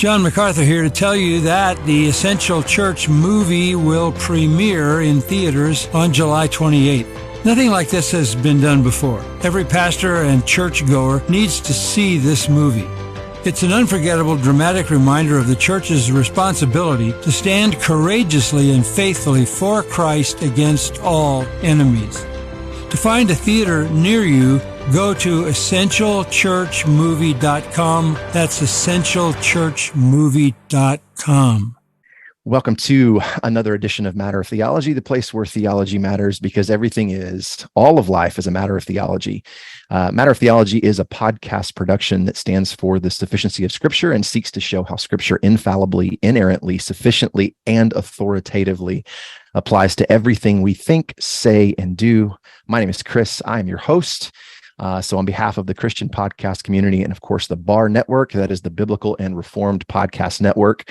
John MacArthur here to tell you that the Essential Church movie will premiere in theaters on July 28th. Nothing like this has been done before. Every pastor and churchgoer needs to see this movie. It's an unforgettable, dramatic reminder of the church's responsibility to stand courageously and faithfully for Christ against all enemies. To find a theater near you, go to essentialchurchmovie.com. That's essentialchurchmovie.com. Welcome to another edition of Matter of Theology, the place where theology matters because everything is, all of life is a matter of theology. Matter of Theology is a podcast production that stands for the sufficiency of Scripture and seeks to show how Scripture infallibly, inerrantly, sufficiently, and authoritatively applies to everything we think, say, and do. My name is Chris. I am your host. So on behalf of the Christian podcast community and, of course, the BAR Network, that is the Biblical and Reformed Podcast Network,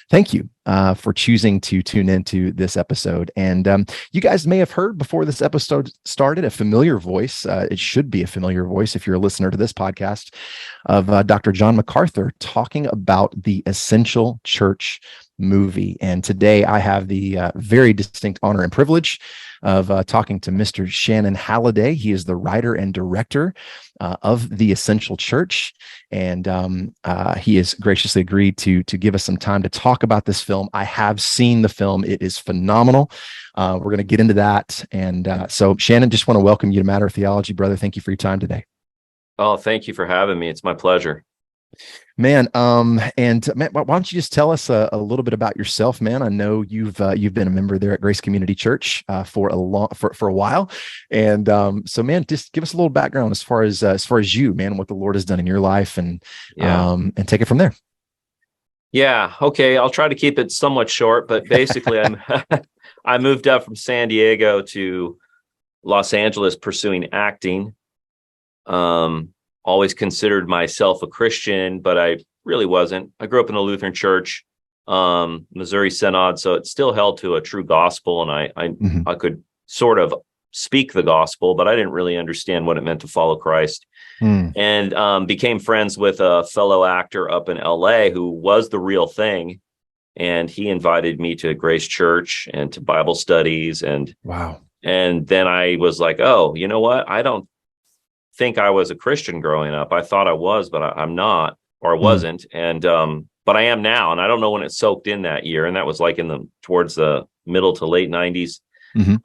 thank you for choosing to tune into this episode. And you guys may have heard before this episode started a familiar voice. It should be a familiar voice if you're a listener to this podcast of Dr. John MacArthur talking about the Essential Church movie. And today I have the very distinct honor and privilege of talking to Mr. Shannon Halliday. He is the writer and director of The Essential Church, and he has graciously agreed to give us some time to talk about this film. I have seen the film. It is phenomenal. We're going to get into that. And so, Shannon, just want to welcome you to Matter of Theology, brother. Thank you for your time today. Oh, thank you for having me. It's my pleasure. Man, and man, why don't you just tell us a little bit about yourself, man? I know you've been a member there at Grace Community Church for a while, and so man, just give us a little background as far as you, man, what the Lord has done in your life, and take it from there. Yeah, okay, I'll try to keep it somewhat short, but basically, I moved up from San Diego to Los Angeles pursuing acting. Always considered myself a Christian, but I really wasn't. I grew up in a Lutheran church, Missouri Synod, so it still held to a true gospel, and I could sort of speak the gospel, but I didn't really understand what it meant to follow Christ. And became friends with a fellow actor up in LA who was the real thing, and he invited me to Grace Church and to Bible studies, and wow. And then I was like, oh, you know what? I don't think I was a Christian growing up. I thought I was, but I'm not, or I wasn't. And, but I am now. And I don't know when it soaked in that year. And that was like towards the middle to late 90s. And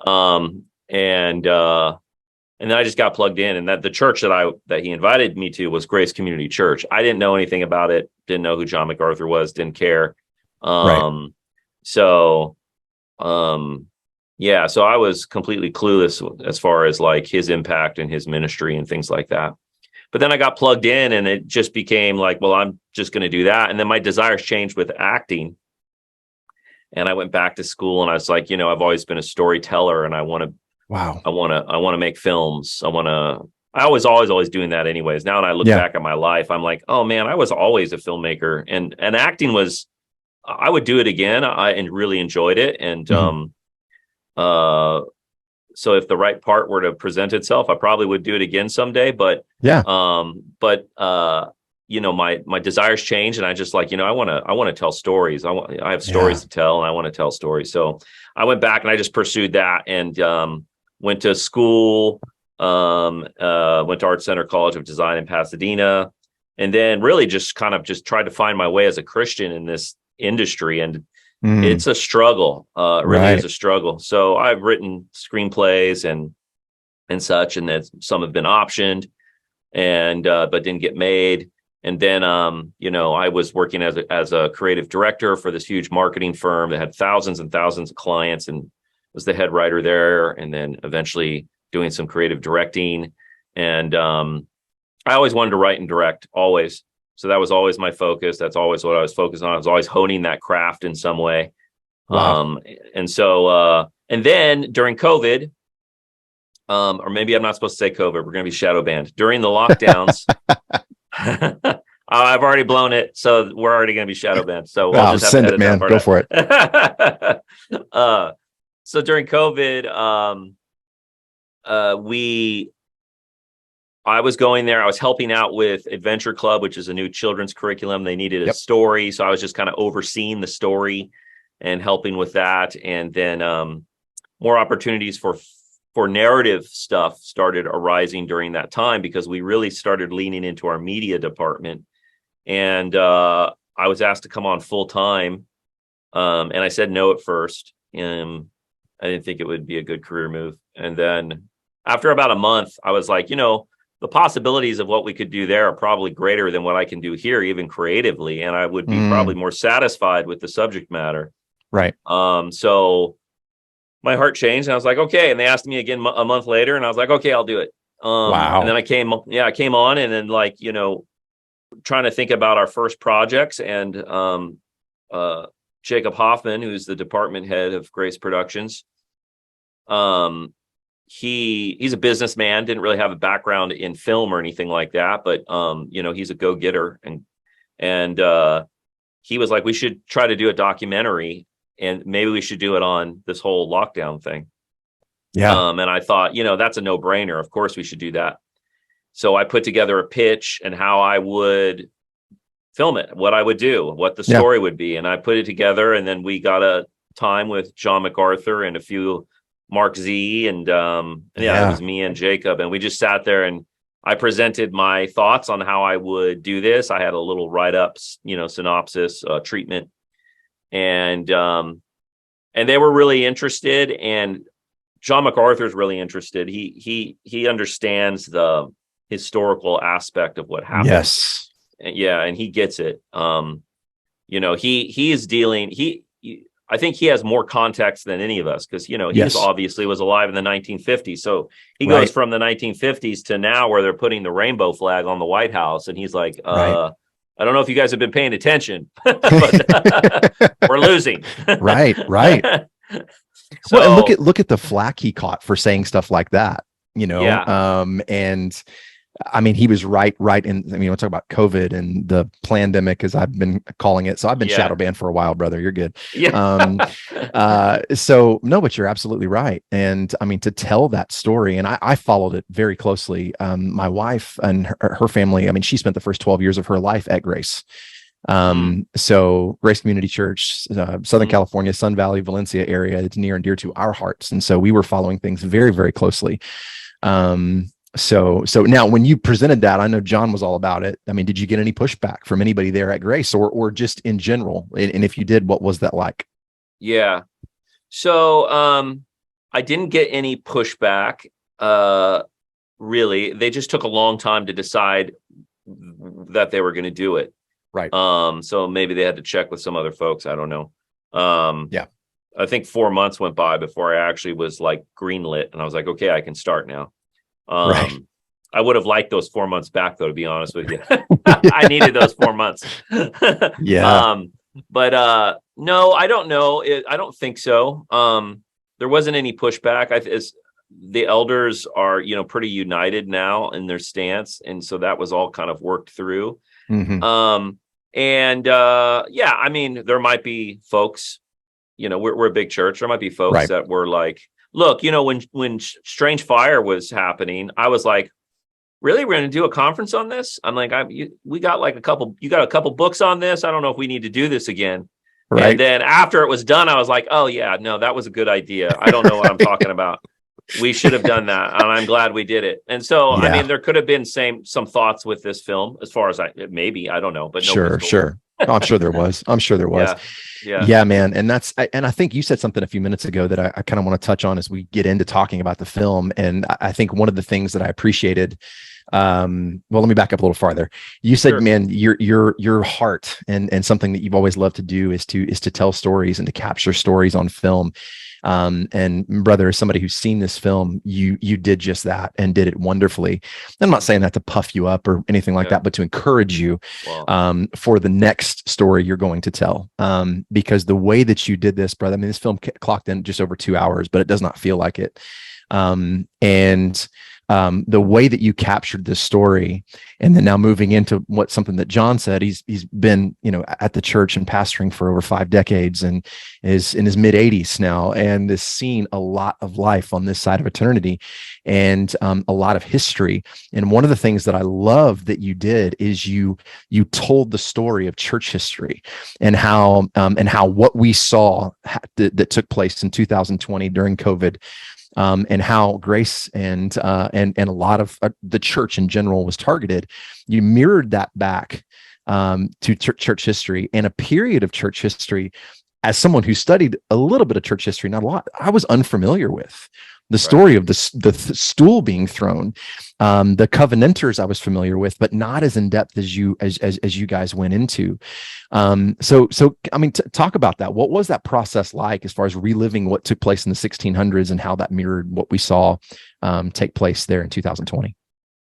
then I just got plugged in, and that the church that he invited me to was Grace Community Church. I didn't know anything about it. Didn't know who John MacArthur was, didn't care. Right. Yeah, so I was completely clueless as far as like his impact and his ministry and things like that. But then I got plugged in, and it just became like, well, I'm just going to do that. And then my desires changed with acting. And I went back to school, and I was like, I've always been a storyteller, and I want to make films. I was always doing that anyways. Now when I look back at my life, I'm like, oh man, I was always a filmmaker, and acting was, I would do it again. I really enjoyed it. And, so if the right part were to present itself, I probably would do it again someday, but my desires change, and I just like, I want to tell stories. I have stories to tell, and I want to tell stories. So I went back and I just pursued that, and went to school, went to Art Center College of Design in Pasadena, and then really just kind of just tried to find my way as a Christian in this industry. And it's a struggle. It really is a struggle. So I've written screenplays and such, and that some have been optioned, and but didn't get made. And then I was working as a creative director for this huge marketing firm that had thousands and thousands of clients, and was the head writer there. And then eventually doing some creative directing. And I always wanted to write and direct, always. So that was always my focus. That's always what I was focused on. I was always honing that craft in some way. Wow. And then during COVID, or maybe I'm not supposed to say COVID, we're going to be shadow banned. During the lockdowns, I've already blown it, so we're already going to be shadow banned. So we'll just have send to it, man. Go for it. So during COVID, I was going there. I was helping out with Adventure Club, which is a new children's curriculum. They needed a story. So I was just kind of overseeing the story and helping with that. And then more opportunities for narrative stuff started arising during that time because we really started leaning into our media department. And I was asked to come on full time. And I said no at first. I didn't think it would be a good career move. And then after about a month, I was like, the possibilities of what we could do there are probably greater than what I can do here, even creatively. And I would be probably more satisfied with the subject matter. Right. So my heart changed and I was like, okay. And they asked me again a month later and I was like, okay, I'll do it. Wow. And then I came on and then trying to think about our first projects and Jacob Hoffman, who's the department head of Grace Productions. He's a businessman, didn't really have a background in film or anything like that, but he's a go-getter and he was like, we should try to do a documentary and maybe we should do it on this whole lockdown thing. Yeah. And I thought, that's a no-brainer. Of course we should do that. So I put together a pitch and how I would film it, what I would do, what the story would be. And I put it together and then we got a time with John MacArthur and a few Mark Z and it was me and Jacob. And we just sat there and I presented my thoughts on how I would do this. I had a little write-up, synopsis, treatment. And they were really interested and John MacArthur's really interested. He understands the historical aspect of what happened. Yes. And he gets it. He is dealing. I think he has more context than any of us because he obviously was alive in the 1950s. So he goes from the 1950s to now where they're putting the rainbow flag on the White House, and he's like, I don't know if you guys have been paying attention, but we're losing. Right. So, well, and look at the flack he caught for saying stuff like that, and I mean, he was right. And we'll talk about COVID and the plandemic, as I've been calling it. So I've been shadow banned for a while, brother. You're good. Yeah. So no, but you're absolutely right. And I mean, to tell that story, and I followed it very closely. My wife and her family, I mean, she spent the first 12 years of her life at Grace. So Grace Community Church, Southern California, Sun Valley, Valencia area, it's near and dear to our hearts. And so we were following things very, very closely. So now when you presented that, I know John was all about it. I mean, did you get any pushback from anybody there at Grace or just in general? And if you did, what was that like? Yeah. So, I didn't get any pushback. Really, they just took a long time to decide that they were going to do it. Right. So maybe they had to check with some other folks. I don't know. I think 4 months went by before I actually was like greenlit and I was like, okay, I can start now. I would have liked those 4 months back though, to be honest with you. I needed those 4 months. But no, I don't know. I don't think so. There wasn't any pushback. The elders are, pretty united now in their stance. And so that was all kind of worked through. I mean, there might be folks, we're a big church. There might be folks that were like, look, when Strange Fire was happening, I was like, really? We're going to do a conference on this? I'm like, we got like you got a couple books on this. I don't know if we need to do this again. Right. And then after it was done, I was like, oh yeah, no, that was a good idea. I don't know what I'm talking about. We should have done that. And I'm glad we did it. And so, I mean, there could have been some thoughts with this film as far as I don't know, but sure. Oh, I'm sure there was. Yeah, man. And I think you said something a few minutes ago that I kind of want to touch on as we get into talking about the film. And I think one of the things that I appreciated, well, let me back up a little farther. You said, man, your heart and something that you've always loved to do is to tell stories and to capture stories on film. And brother, as somebody who's seen this film, you did just that and did it wonderfully. I'm not saying that to puff you up or anything like that, but to encourage you for the next story you're going to tell. Because the way that you did this, brother, I mean, this film clocked in just over 2 hours, but it does not feel like it. And the way that you captured this story, and then now moving into something that John said, he's been, at the church and pastoring for over 5 decades and is in his mid 80s now, and has seen a lot of life on this side of eternity, and a lot of history. And one of the things that I love that you did is you told the story of church history and how what we saw that took place in 2020 during COVID, and how grace and a lot of the church in general was targeted. You mirrored that back to church history and a period of church history. As someone who studied a little bit of church history, not a lot, I was unfamiliar with the story of the stool being thrown. The Covenanters I was familiar with, but not as in depth as you guys went into. So I mean, talk about that. What was that process like as far as reliving what took place in the 1600s and how that mirrored what we saw take place there in 2020?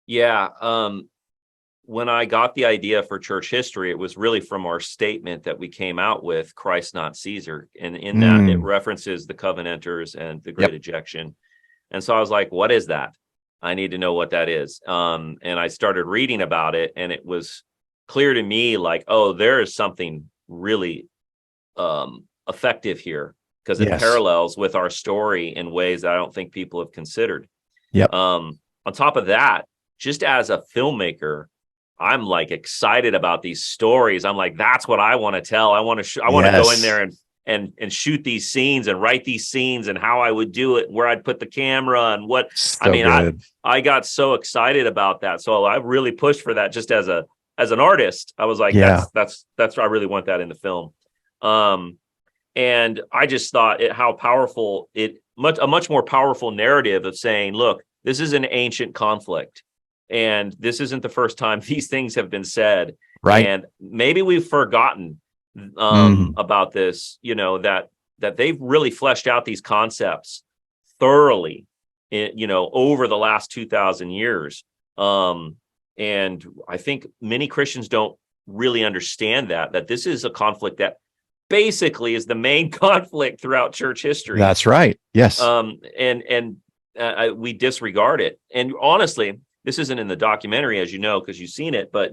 Yeah. When I got the idea for church history, it was really from our statement that we came out with, Christ, not Caesar. And in that, it references the Covenanters and the Great Ejection. And so I was like, what is that? I need to know what that is. And I started reading about it, and it was clear to me, like, oh, there is something really effective here, because it parallels with our story in ways that I don't think people have considered. On top of that, just as a filmmaker, I'm like excited about these stories. I'm like, that's what I want to tell. I want to go in there and shoot these scenes and write these scenes and how I would do it, where I'd put the camera and what. I got so excited about that. So I really pushed for that just as an artist. I was like, that's I really want that in the film. And I just thought how powerful a much more powerful narrative of saying, look, this is an ancient conflict. And this isn't the first time these things have been said. Right. And maybe we've forgotten about this, that they've really fleshed out these concepts thoroughly, over the last 2,000 years. And I think many Christians don't really understand that this is a conflict that basically is the main conflict throughout church history. That's right. Yes. We disregard it. And honestly, this isn't in the documentary, as you know, because you've seen it, but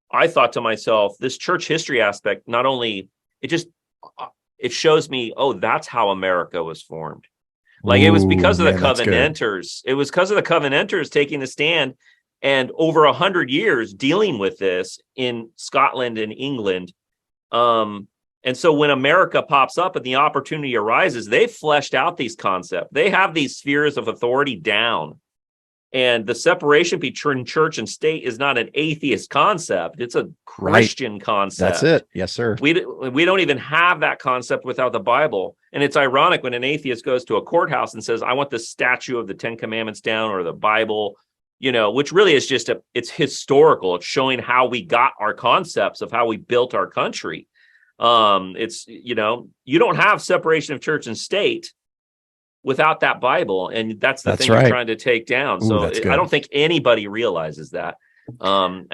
I thought to myself, this church history aspect, not only it shows me, oh, that's how America was formed. Like, it was because of the Covenanters. It was because of the Covenanters taking a stand and over 100 years dealing with this in Scotland and England. And so when America pops up and the opportunity arises, they've fleshed out these concepts. They have these spheres of authority down. And the separation between church and state is not an atheist concept. It's a Christian concept. That's it. Yes, sir. We don't even have that concept without the Bible. And it's ironic when an atheist goes to a courthouse and says, I want the statue of the 10 Commandments down, or the Bible, which really is just it's historical. It's showing how we got our concepts of how we built our country. It's, you don't have separation of church and state without that Bible. And that's the thing you're trying to take down. So I don't think anybody realizes that. And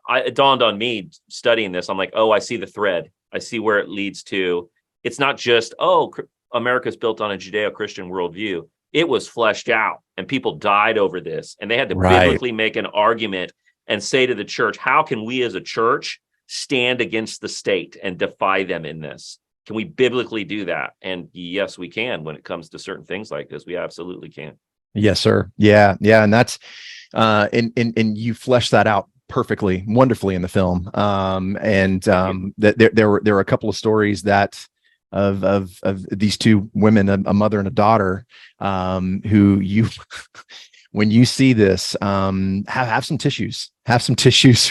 it dawned on me studying this. I'm like, oh, I see the thread. I see where it leads to. It's not just, America's built on a Judeo-Christian worldview. It was fleshed out, and people died over this. And they had to biblically make an argument and say to the church, how can we as a church stand against the state and defy them in this? Can we biblically do that? And yes, we can. When it comes to certain things like this, we absolutely can. Yes, sir. Yeah. And that's and you flesh that out perfectly, wonderfully in the film. That there were a couple of stories that of these two women, a mother and a daughter, who you when you see this, have some tissues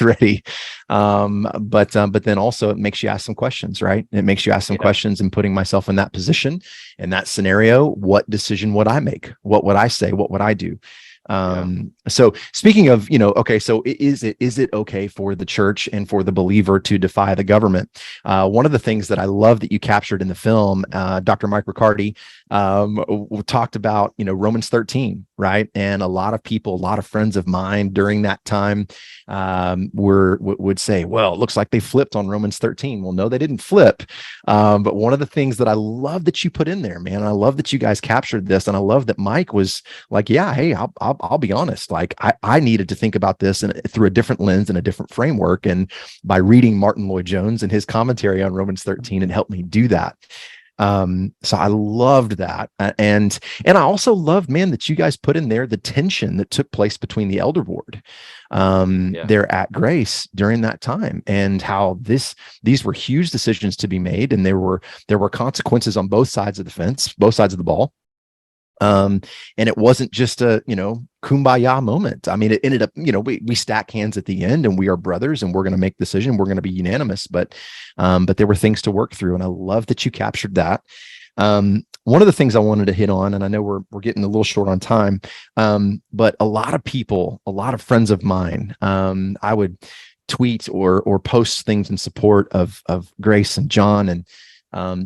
ready. But then also it makes you ask some questions, right? It makes you ask some questions, and putting myself in that position, in that scenario, what decision would I make? What would I say? What would I do? So speaking of, okay, so is it okay for the church and for the believer to defy the government? One of the things that I love that you captured in the film, Dr. Mike Riccardi, talked about, Romans 13, right? And a lot of friends of mine during that time, would say, well, it looks like they flipped on Romans 13. Well, no, they didn't flip. But one of the things that I love that you put in there, man, I love that you guys captured this. And I love that Mike was like, yeah, hey, I'll be honest. like I needed to think about this through a different lens and a different framework. And by reading Martin Lloyd-Jones and his commentary on Romans 13, it helped me do that. So I loved that. And I also loved, man, that you guys put in there the tension that took place between the elder board there at Grace during that time, and how these were huge decisions to be made. And there were consequences on both sides of the fence, both sides of the ball. And it wasn't just a, kumbaya moment. I mean, it ended up, we stack hands at the end, and we are brothers, and we're going to make the decision. We're going to be unanimous, but there were things to work through. And I love that you captured that. One of the things I wanted to hit on, and I know we're getting a little short on time, but a lot of friends of mine, I would tweet or post things in support of Grace and John, and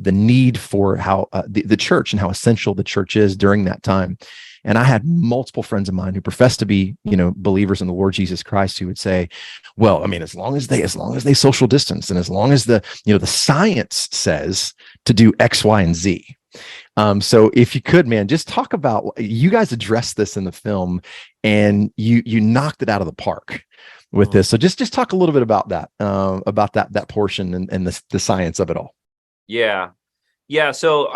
the need for how the church and how essential the church is during that time. And I had multiple friends of mine who professed to be, believers in the Lord Jesus Christ, who would say, well, I mean, as long as they social distance, and as long as the science says to do X, Y, and Z. So if you could, man, just talk about, you guys addressed this in the film, and you knocked it out of the park with this. So just talk a little bit about that portion and the science of it all. Yeah. So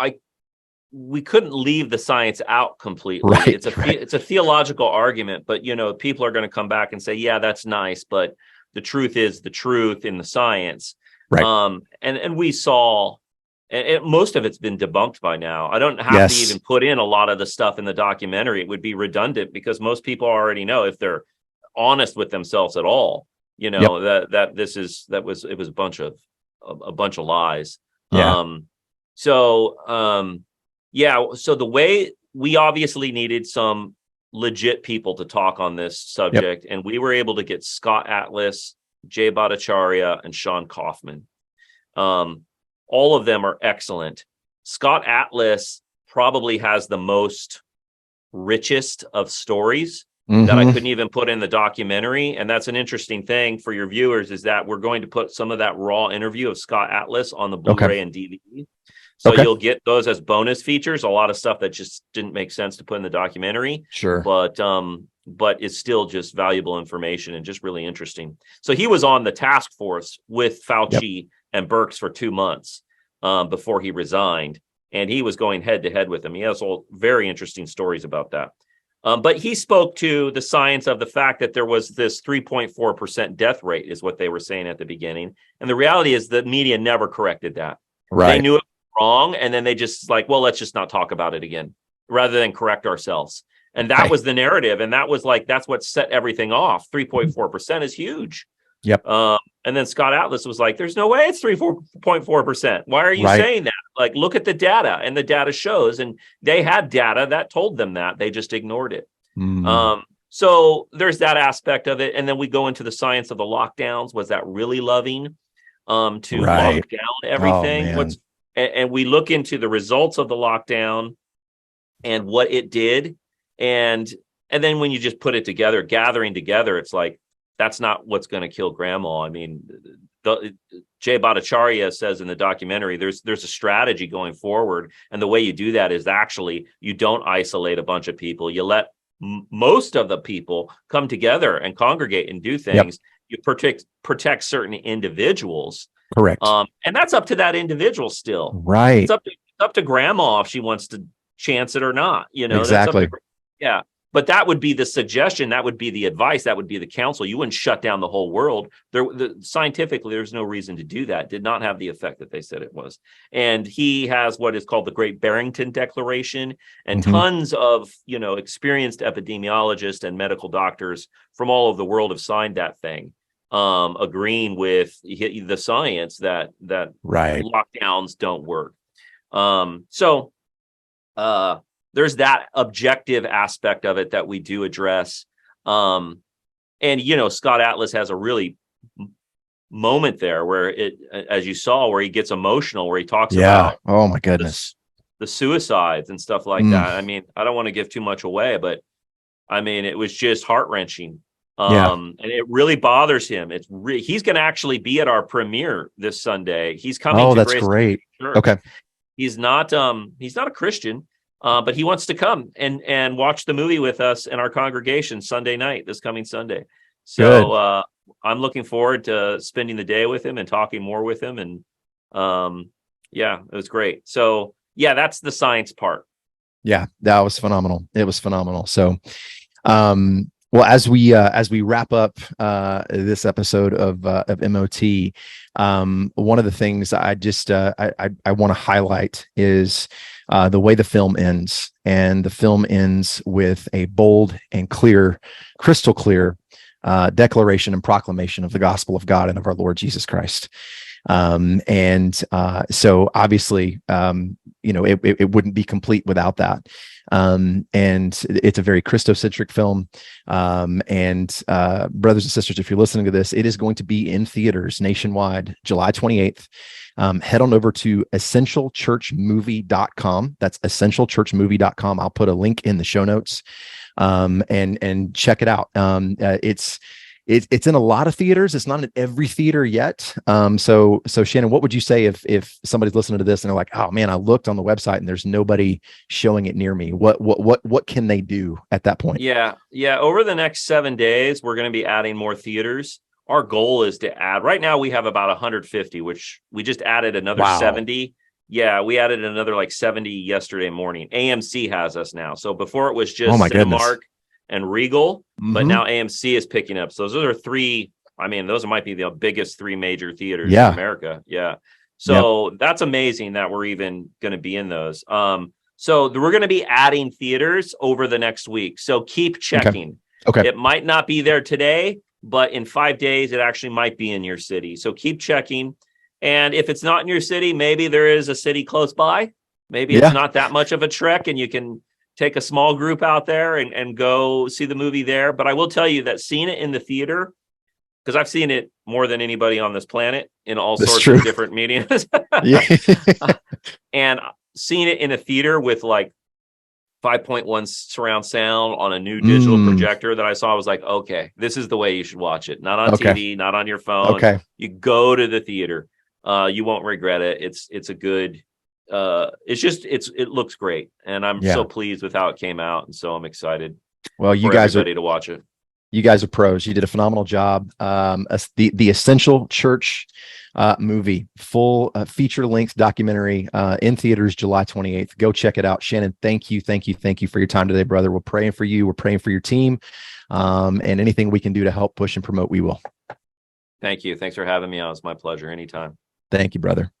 we couldn't leave the science out completely. Right, it's a theological argument, but people are going to come back and say, yeah, that's nice, but the truth is the truth in the science. Right. And we saw, and most of it's been debunked by now. I don't have to even put in a lot of the stuff in the documentary. It would be redundant, because most people already know, if they're honest with themselves at all, that it was a bunch of lies. Yeah. So the way, we obviously needed some legit people to talk on this subject, and we were able to get Scott Atlas, Jay Bhattacharya, and Sean Kaufman. All of them are excellent. Scott Atlas probably has the most richest of stories that I couldn't even put in the documentary. And that's an interesting thing for your viewers, is that we're going to put some of that raw interview of Scott Atlas on the Blu-ray and DVD. So you'll get those as bonus features, a lot of stuff that just didn't make sense to put in the documentary. Sure. But it's still just valuable information and just really interesting. So he was on the task force with Fauci and Birx for 2 months before he resigned. And he was going head to head with him. He has all very interesting stories about that. But he spoke to the science of the fact that there was this 3.4% death rate, is what they were saying at the beginning. And the reality is the media never corrected that. Right. They knew it was wrong, and then they just let's just not talk about it again, rather than correct ourselselves. And that was the narrative. And that was that's what set everything off. 3.4% is huge. Yep. And then Scott Atlas was like, there's no way it's 3.4%. Why are you saying that? Look at the data, and the data shows, and they had data that told them that. They just ignored it. So there's that aspect of it. And then we go into the science of the lockdowns. Was that really loving to lock down everything? And we look into the results of the lockdown and what it did. And then when you just put it together, gathering together, it's like, that's not what's going to kill grandma. I mean, Jay Bhattacharya says in the documentary, there's a strategy going forward. And the way you do that is actually, you don't isolate a bunch of people. You let most of the people come together and congregate and do things. You protect certain individuals. Correct. And that's up to that individual still. Right. It's up to grandma if she wants to chance it or not. Exactly. Yeah. But that would be the suggestion. That would be the advice. That would be the counsel. You wouldn't shut down the whole world. Scientifically, there's no reason to do that. It did not have the effect that they said it was. And he has what is called the Great Barrington Declaration, and tons of experienced epidemiologists and medical doctors from all over the world have signed that thing, agreeing with the science that lockdowns don't work. There's that objective aspect of it that we do address. And, Scott Atlas has a really moment there where as you saw, where he gets emotional, where he talks about, oh my goodness, the suicides and stuff like that. I mean, I don't want to give too much away, but I mean, it was just heart wrenching. And it really bothers him. He's going to actually be at our premiere this Sunday. He's coming. Oh, that's great. Church. Okay. He's not a Christian. But he wants to come and watch the movie with us in our congregation Sunday night, this coming Sunday. So I'm looking forward to spending the day with him and talking more with him. And yeah, it was great. So yeah, that's the science part. Yeah, that was phenomenal. It was phenomenal. So, well, as we wrap up this episode of MoT, one of the things I want to highlight is the way the film ends, and the film ends with a bold and clear, crystal clear declaration and proclamation of the gospel of God and of our Lord Jesus Christ. So obviously, it wouldn't be complete without that. And it's a very Christocentric film. Brothers and sisters, if you're listening to this, it is going to be in theaters nationwide, July 28th. Head on over to essentialchurchmovie.com. That's essentialchurchmovie.com. I'll put a link in the show notes, and check it out. It's in a lot of theaters. It's not in every theater yet. So Shannon, what would you say if somebody's listening to this and they're like, oh man, I looked on the website and there's nobody showing it near me? What can they do at that point? Yeah. Over the next 7 days, we're going to be adding more theaters. Our goal is to add, right now we have about 150, which we just added another 70. Yeah, we added another like 70 yesterday morning. AMC has us now. So before it was just Cinemark and Regal, but now AMC is picking up. So those are three. I mean, those might be the biggest three major theaters in America. Yeah. So that's amazing that we're even going to be in those. So we're going to be adding theaters over the next week. So keep checking. Okay. It might not be there today, but in 5 days, it actually might be in your city. So keep checking. And if it's not in your city, maybe there is a city close by. Maybe it's not that much of a trek and you can take a small group out there and go see the movie there. But I will tell you that seeing it in the theater, because I've seen it more than anybody on this planet in all sorts of different mediums. And seeing it in a theater with like 5.1 surround sound on a new digital projector that I saw, I was like, okay, this is the way you should watch it. Not on TV, not on your phone. You go to the theater. You won't regret it. It's a good, it looks great, and I'm so pleased with how it came out, and so I'm excited. Well, you guys are ready to watch it. You guys are pros. You did a phenomenal job. The Essential Church movie, full feature-length documentary in theaters July 28th. Go check it out. Shannon, thank you for your time today, brother. We're praying for you. We're praying for your team, and anything we can do to help push and promote, we will. Thank you. Thanks for having me on. It's my pleasure. Anytime. Thank you, brother.